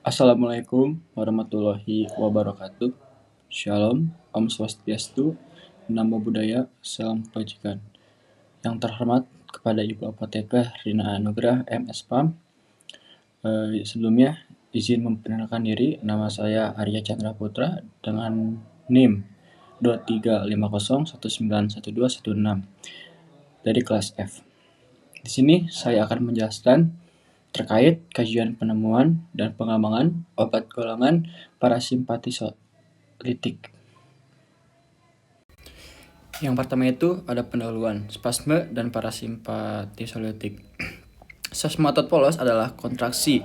Assalamualaikum warahmatullahi wabarakatuh. Shalom, Om Swastiastu, Namo Buddhaya, Salam Kebajikan. Yang terhormat kepada Ibu Apoteker Rina Anugrah MSPAM. Sebelumnya izin memperkenalkan diri, nama saya Arya Chandra Putra dengan NIM 2350191216 dari kelas F. Di sini saya akan menjelaskan terkait kajian penemuan dan pengembangan obat golongan parasimpatisolitik. Yang pertama itu ada pendahuluan, spasme dan parasimpatisolitik. Spasme otot polos adalah kontraksi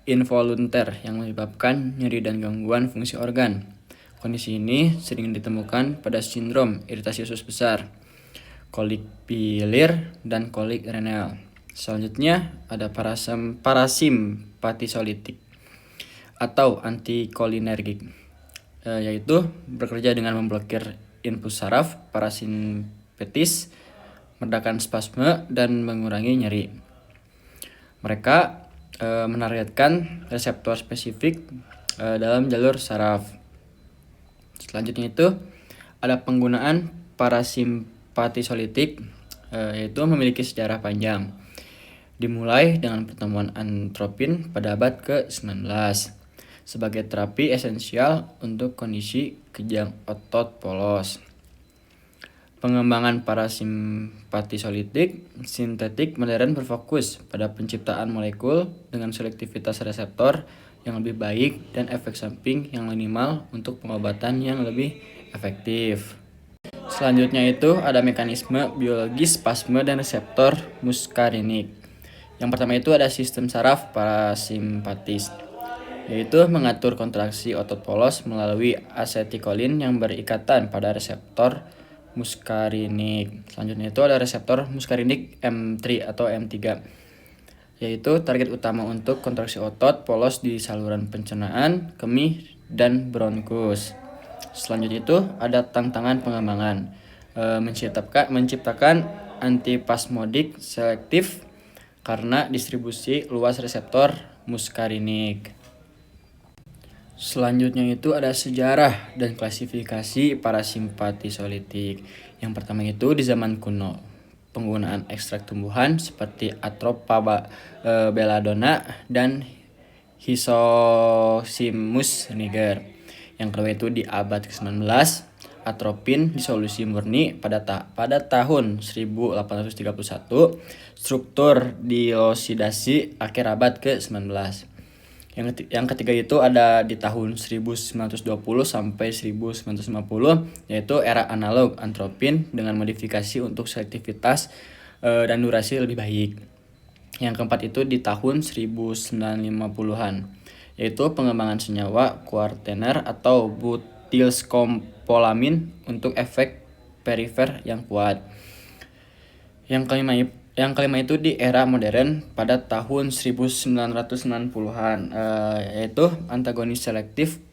involunter yang menyebabkan nyeri dan gangguan fungsi organ. Kondisi ini sering ditemukan pada sindrom iritasi usus besar, kolik biliar, dan kolik renal. Selanjutnya ada parasimpatisolitik atau antikolinergik, yaitu bekerja dengan memblokir input saraf parasimpatis, meredakan spasme, dan mengurangi nyeri. Mereka menargetkan reseptor spesifik dalam jalur saraf. Selanjutnya itu ada penggunaan parasimpatisolitik, yaitu memiliki sejarah panjang. Dimulai dengan pertemuan antropin pada abad ke-19 sebagai terapi esensial untuk kondisi kejang otot polos. Pengembangan parasimpatisolitik sintetik modern berfokus pada penciptaan molekul dengan selektivitas reseptor yang lebih baik dan efek samping yang minimal untuk pengobatan yang lebih efektif. Selanjutnya itu ada mekanisme biologis spasme dan reseptor muskarinik. Yang pertama itu ada sistem saraf parasimpatis, yaitu mengatur kontraksi otot polos melalui asetikolin yang berikatan pada reseptor muskarinik. Selanjutnya itu ada reseptor muskarinik M3 atau M3, yaitu target utama untuk kontraksi otot polos di saluran pencernaan, kemih, dan bronkus. Selanjutnya itu ada tantangan pengembangan, menciptakan antipasmodik selektif karena distribusi luas reseptor muskarinik. Selanjutnya itu ada sejarah dan klasifikasi parasimpatisolitik. Yang pertama itu di zaman kuno, penggunaan ekstrak tumbuhan seperti Atropa belladonna dan Hisoximus niger. Yang kedua itu di abad ke-19, atropin disolusi murni pada tahun 1831, struktur diosidasi akhir abad ke-19. Yang ketiga itu ada di tahun 1920 sampai 1950, yaitu era analog antropin dengan modifikasi untuk selektivitas dan durasi lebih baik. Yang keempat itu di tahun 1950-an, yaitu pengembangan senyawa kuartener atau butilskopolamin untuk efek perifer yang kuat. Yang kelima itu di era modern pada tahun 1990-an, yaitu antagonis selektif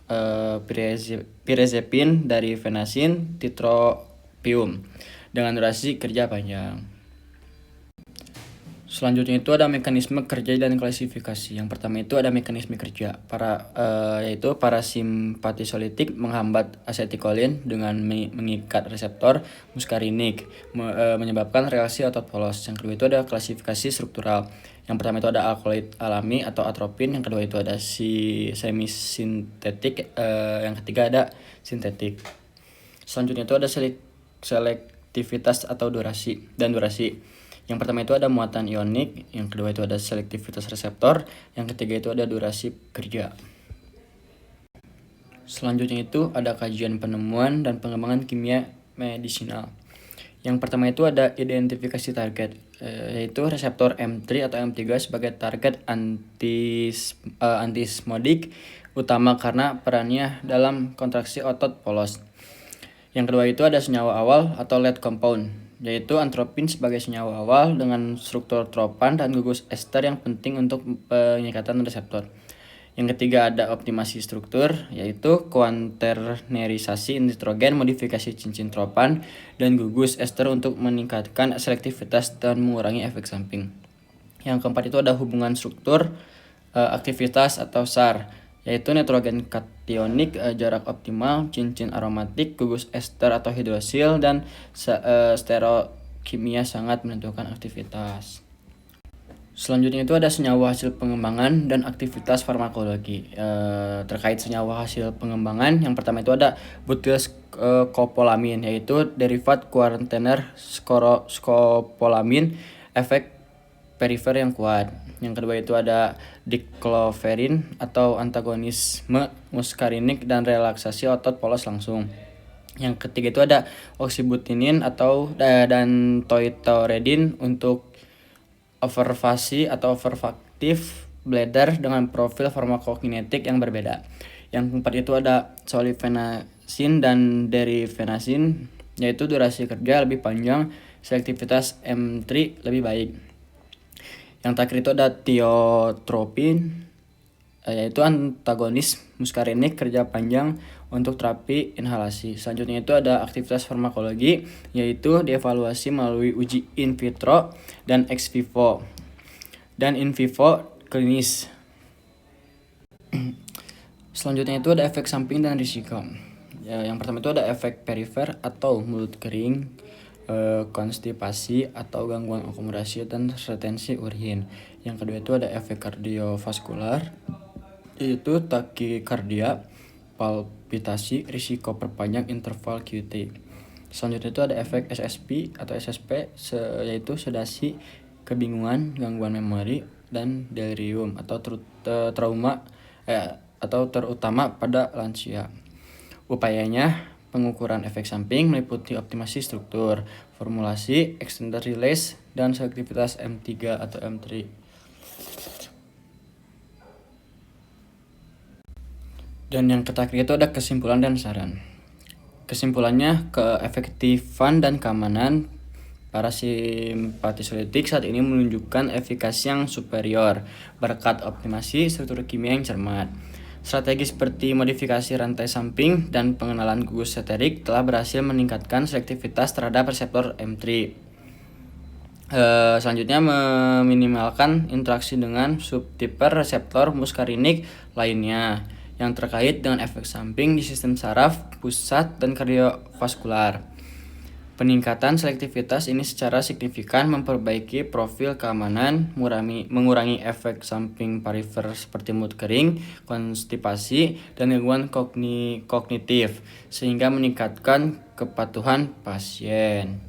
pirazepin dari venasin titropium dengan durasi kerja panjang. Selanjutnya itu ada mekanisme kerja dan klasifikasi. Yang pertama itu ada mekanisme kerja, yaitu parasimpatisolitik menghambat asetikolin dengan mengikat reseptor muskarinik, menyebabkan reaksi otot polos. Yang kedua itu ada klasifikasi struktural. Yang pertama itu ada alkaloid alami atau atropin. Yang kedua itu ada semisintetik. Yang ketiga ada sintetik. Selanjutnya itu ada selektivitas atau durasi. Yang pertama itu ada muatan ionik, yang kedua itu ada selektivitas reseptor, yang ketiga itu ada durasi kerja. Selanjutnya itu ada kajian penemuan dan pengembangan kimia medisinal. Yang pertama itu ada identifikasi target, yaitu reseptor M3 atau M3 sebagai target antismodik utama karena perannya dalam kontraksi otot polos. Yang kedua itu ada senyawa awal atau lead compound, yaitu antropin sebagai senyawa awal dengan struktur tropan dan gugus ester yang penting untuk pengikatan reseptor. Yang ketiga ada optimasi struktur, yaitu kuaternerisasi nitrogen, modifikasi cincin tropan dan gugus ester untuk meningkatkan selektivitas dan mengurangi efek samping. Yang keempat itu ada hubungan struktur aktivitas atau SAR, yaitu nitrogen kationik, jarak optimal, cincin aromatik, gugus ester atau hidrosil, dan sterokimia sangat menentukan aktivitas. Selanjutnya itu ada senyawa hasil pengembangan dan aktivitas farmakologi. Terkait senyawa hasil pengembangan, yang pertama itu ada butyl skopolamin, yaitu derivat kuaterner skopolamin, efek perifer yang kuat. Yang kedua itu ada diclofenac atau antagonisme muskarinik dan relaksasi otot polos langsung. Yang ketiga itu ada oxybutinin atau dan toitoredin untuk overfasi atau overactive bladder dengan profil farmakokinetik yang berbeda. Yang keempat itu ada solifenacin dan derifenacin, yaitu durasi kerja lebih panjang, selektivitas M3 lebih baik. Yang terakhir itu ada tiotropin, yaitu antagonis muskarinik, kerja panjang untuk terapi inhalasi. Selanjutnya itu ada aktivitas farmakologi, yaitu dievaluasi melalui uji in vitro dan ex vivo dan in vivo klinis. Selanjutnya itu ada efek samping dan risiko. Yang pertama itu ada efek perifer atau mulut kering, konstipasi atau gangguan akomodasi dan retensi urin. Yang kedua itu ada efek kardiovaskular, yaitu takikardia, palpitasi, risiko perpanjang interval QT. Selanjutnya itu ada efek SSP atau SSP, yaitu sedasi, kebingungan, gangguan memori, dan delirium atau trauma atau terutama pada lansia. Upayanya, pengukuran efek samping meliputi optimasi struktur, formulasi, extended release, dan selektivitas M3 atau M3. Dan yang terakhir itu ada kesimpulan dan saran. Kesimpulannya, keefektifan dan keamanan parasimpatisolitik saat ini menunjukkan efikasi yang superior berkat optimasi struktur kimia yang cermat. Strategi seperti modifikasi rantai samping dan pengenalan gugus sterik telah berhasil meningkatkan selektivitas terhadap reseptor M3. Selanjutnya, meminimalkan interaksi dengan subtipe reseptor muskarinik lainnya yang terkait dengan efek samping di sistem saraf, pusat, dan kardiovaskular. Peningkatan selektivitas ini secara signifikan memperbaiki profil keamanan, mengurangi efek samping perifer seperti mulut kering, konstipasi, dan gangguan kognitif, sehingga meningkatkan kepatuhan pasien.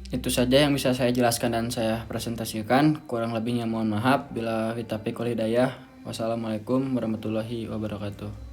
Itu saja yang bisa saya jelaskan dan saya presentasikan. Kurang lebihnya mohon maaf. Bila taufiq wal hidayah. Wassalamualaikum warahmatullahi wabarakatuh.